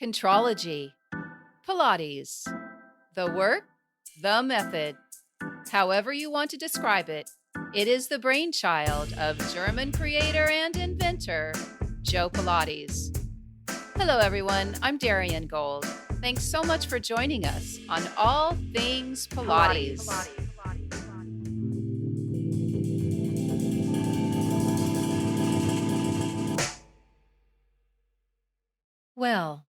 Contrology, Pilates, the work, the method. However you want to describe it, it is the brainchild of German creator and inventor Joe Pilates. Hello, everyone. I'm Darien Gold. Thanks so much for joining us on All Things Pilates. Well,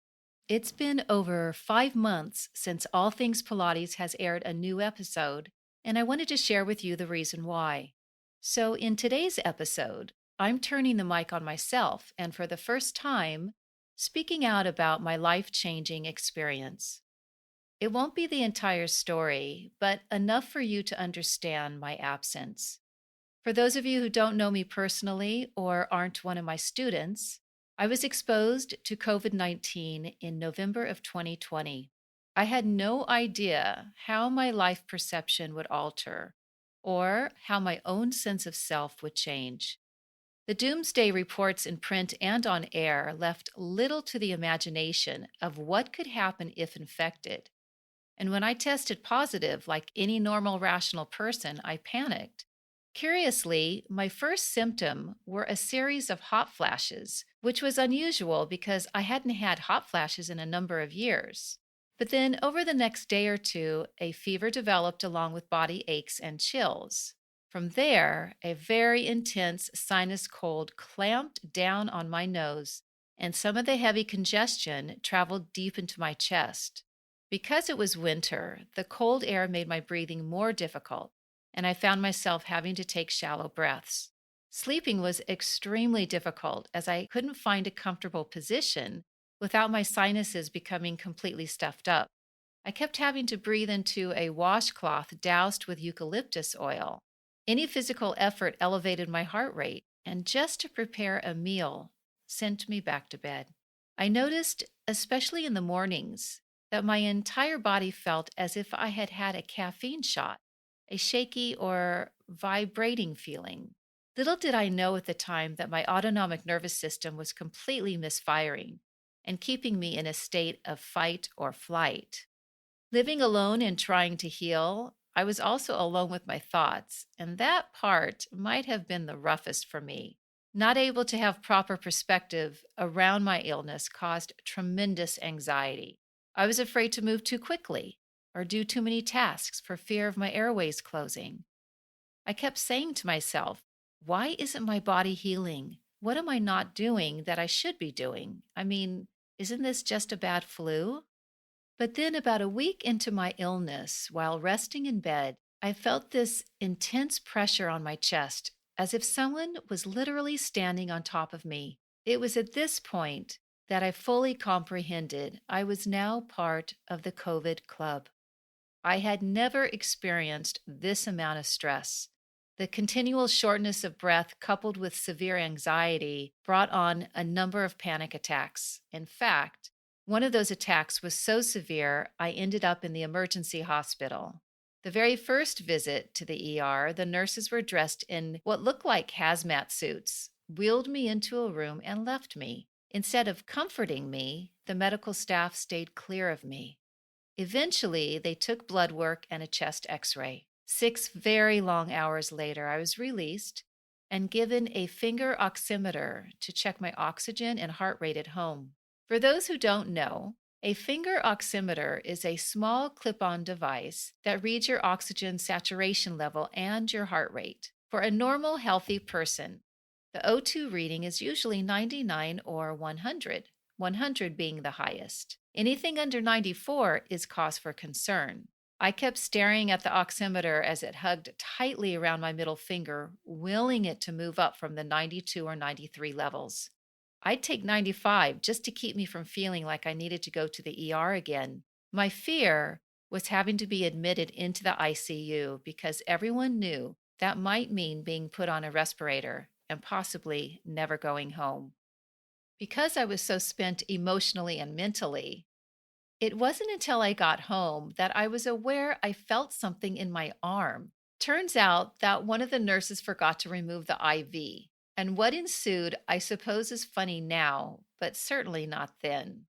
it's been over 5 months since All Things Pilates has aired a new episode, and I wanted to share with you the reason why. So, in today's episode, I'm turning the mic on myself and for the first time, speaking out about my life changing experience. It won't be the entire story, but enough for you to understand my absence. For those of you who don't know me personally or aren't one of my students, I was exposed to COVID 19 in November of 2020. I had no idea how my life perception would alter or how my own sense of self would change. The doomsday reports in print and on air left little to the imagination of what could happen if infected. And when I tested positive, like any normal, rational person, I panicked. Curiously, my first symptom were a series of hot flashes, which was unusual because I hadn't had hot flashes in a number of years. But then, over the next day or two, a fever developed along with body aches and chills. From there, a very intense sinus cold clamped down on my nose, and some of the heavy congestion traveled deep into my chest. Because it was winter, the cold air made my breathing more difficult, and I found myself having to take shallow breaths. Sleeping was extremely difficult as I couldn't find a comfortable position without my sinuses becoming completely stuffed up. I kept having to breathe into a washcloth doused with eucalyptus oil. Any physical effort elevated my heart rate, and just to prepare a meal sent me back to bed. I noticed, especially in the mornings, that my entire body felt as if I had had a caffeine shot, a shaky or vibrating feeling. Little did I know at the time that my autonomic nervous system was completely misfiring and keeping me in a state of fight or flight. Living alone and trying to heal, I was also alone with my thoughts, and that part might have been the roughest for me. Not able to have proper perspective around my illness caused tremendous anxiety. I was afraid to move too quickly or do too many tasks for fear of my airways closing. I kept saying to myself, why isn't my body healing? What am I not doing that I should be doing? I mean, isn't this just a bad flu? But then, about a week into my illness, while resting in bed, I felt this intense pressure on my chest, as if someone was literally standing on top of me. It was at this point that I fully comprehended I was now part of the COVID club. I had never experienced this amount of stress. The continual shortness of breath, coupled with severe anxiety, brought on a number of panic attacks. In fact, one of those attacks was so severe, I ended up in the emergency hospital. The very first visit to the ER, the nurses were dressed in what looked like hazmat suits, wheeled me into a room, and left me. Instead of comforting me, the medical staff stayed clear of me. Eventually, they took blood work and a chest x ray. 6 very long hours later, I was released and given a finger oximeter to check my oxygen and heart rate at home. For those who don't know, a finger oximeter is a small clip on device that reads your oxygen saturation level and your heart rate. For a normal, healthy person, the O2 reading is usually 99 or 100, 100 being the highest. Anything under 94 is cause for concern. I kept staring at the oximeter as it hugged tightly around my middle finger, willing it to move up from the 92 or 93 levels. I'd take 95 just to keep me from feeling like I needed to go to the ER again. My fear was having to be admitted into the ICU because everyone knew that might mean being put on a respirator and possibly never going home. Because I was so spent emotionally and mentally, it wasn't until I got home that I was aware I felt something in my arm. Turns out that one of the nurses forgot to remove the IV, and what ensued, I suppose, is funny now, but certainly not then.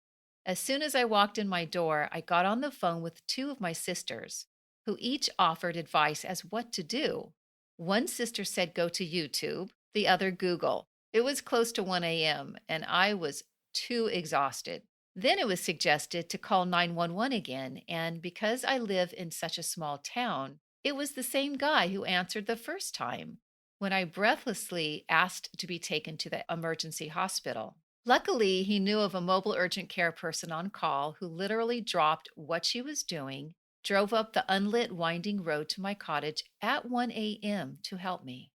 As soon as I walked in my door, I got on the phone with two of my sisters, who each offered advice as what to do. One sister said go to YouTube, the other Google. It was close to 1 a.m., and I was too exhausted. Then it was suggested to call 911 again, and because I live in such a small town, it was the same guy who answered the first time when I breathlessly asked to be taken to the emergency hospital. Luckily, he knew of a mobile urgent care person on call who literally dropped what she was doing, drove up the unlit, winding road to my cottage at 1 a.m. to help me.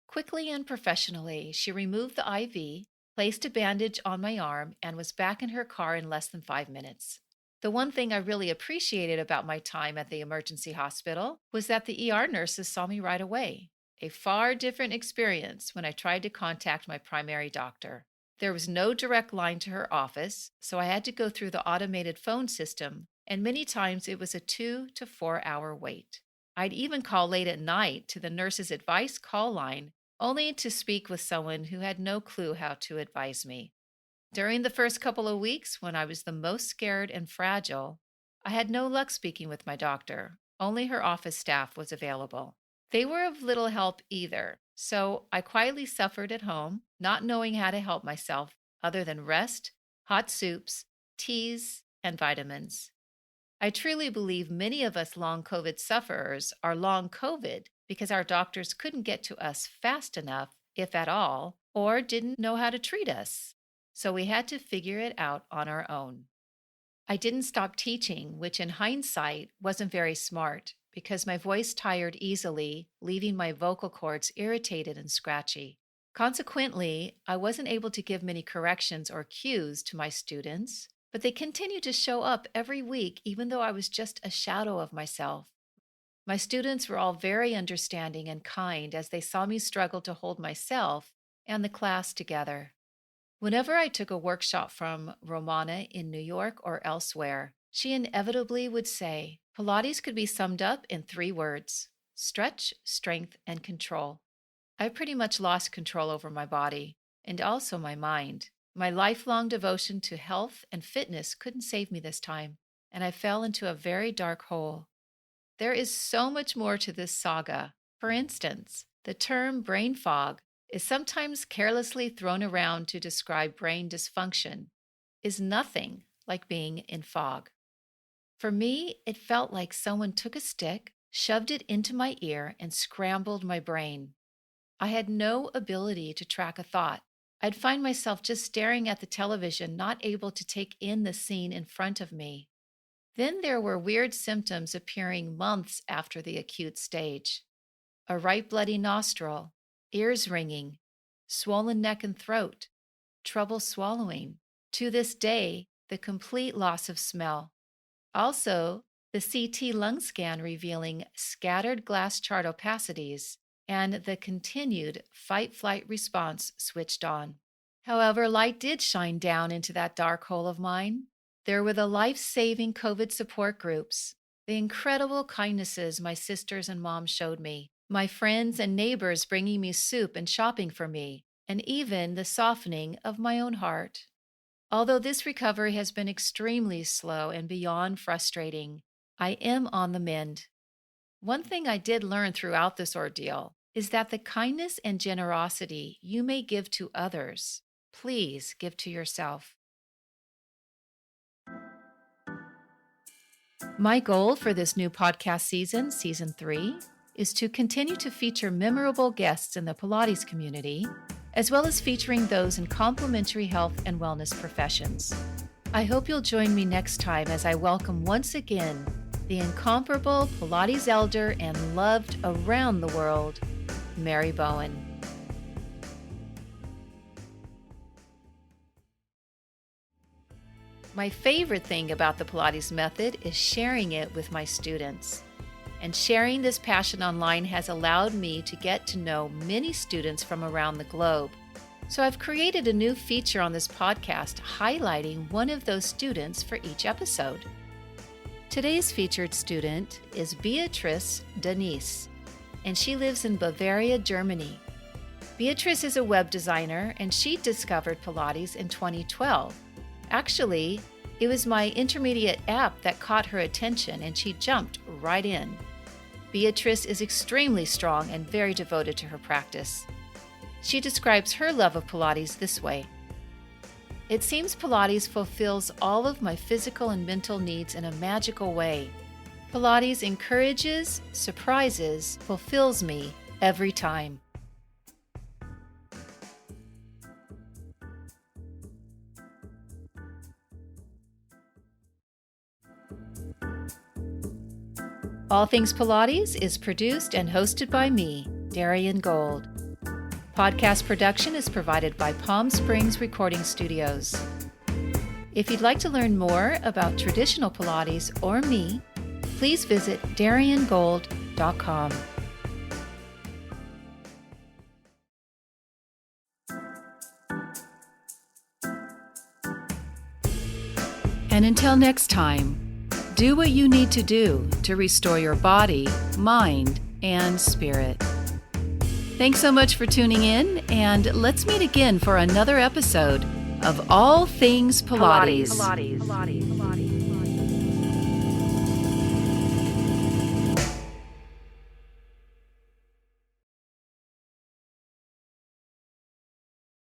Quickly and professionally, she removed the IV, placed a bandage on my arm, and was back in her car in less than 5 minutes. The one thing I really appreciated about my time at the emergency hospital was that the ER nurses saw me right away. A far different experience when I tried to contact my primary doctor. There was no direct line to her office, so I had to go through the automated phone system, and many times it was a 2 to 4 hour wait. I'd even call late at night to the nurse's advice call line, only to speak with someone who had no clue how to advise me. During the first couple of weeks, when I was the most scared and fragile, I had no luck speaking with my doctor. Only her office staff was available. They were of little help either, so I quietly suffered at home, not knowing how to help myself other than rest, hot soups, teas, and vitamins. I truly believe many of us long COVID sufferers are long COVID because our doctors couldn't get to us fast enough, if at all, or didn't know how to treat us. So we had to figure it out on our own. I didn't stop teaching, which in hindsight wasn't very smart because my voice tired easily, leaving my vocal cords irritated and scratchy. Consequently, I wasn't able to give many corrections or cues to my students, but they continued to show up every week even though I was just a shadow of myself. My students were all very understanding and kind as they saw me struggle to hold myself and the class together. Whenever I took a workshop from Romana in New York or elsewhere, she inevitably would say, Pilates could be summed up in 3 words: stretch, strength, and control. I pretty much lost control over my body and also my mind. My lifelong devotion to health and fitness couldn't save me this time, and I fell into a very dark hole. There is so much more to this saga. For instance, the term brain fog is sometimes carelessly thrown around to describe brain dysfunction, is nothing like being in fog. For me, it felt like someone took a stick, shoved it into my ear, and scrambled my brain. I had no ability to track a thought. I'd find myself just staring at the television, not able to take in the scene in front of me. Then there were weird symptoms appearing months after the acute stage. A right bloody nostril, ears ringing, swollen neck and throat, trouble swallowing. To this day, the complete loss of smell. Also, the CT lung scan revealing scattered glass chart opacities and the continued fight-flight response switched on. However, light did shine down into that dark hole of mine. There were the life-saving COVID support groups, the incredible kindnesses my sisters and mom showed me, my friends and neighbors bringing me soup and shopping for me, and even the softening of my own heart. Although this recovery has been extremely slow and beyond frustrating, I am on the mend. One thing I did learn throughout this ordeal is that the kindness and generosity you may give to others, please give to yourself. My goal for this new podcast season, Season 3, is to continue to feature memorable guests in the Pilates community, as well as featuring those in complementary health and wellness professions. I hope you'll join me next time as I welcome once again the incomparable Pilates elder and loved around the world, Mary Bowen. My favorite thing about the Pilates method is sharing it with my students. And sharing this passion online has allowed me to get to know many students from around the globe. So I've created a new feature on this podcast highlighting one of those students for each episode. Today's featured student is Beatrice Denise, and she lives in Bavaria, Germany. Beatrice is a web designer, and she discovered Pilates in 2012. Actually, It was my intermediate app that caught her attention, and she jumped right in. Beatrice is extremely strong and very devoted to her practice. She describes her love of Pilates this way. It seems Pilates fulfills all of my physical and mental needs in a magical way. Pilates encourages, surprises, fulfills me every time. All Things Pilates is produced and hosted by me, Darien Gold. Podcast production is provided by Palm Springs Recording Studios. If you'd like to learn more about traditional Pilates or me, please visit dariengold.com. And until next time, do what you need to do to restore your body, mind, and spirit. Thanks so much for tuning in, and let's meet again for another episode of All Things Pilates.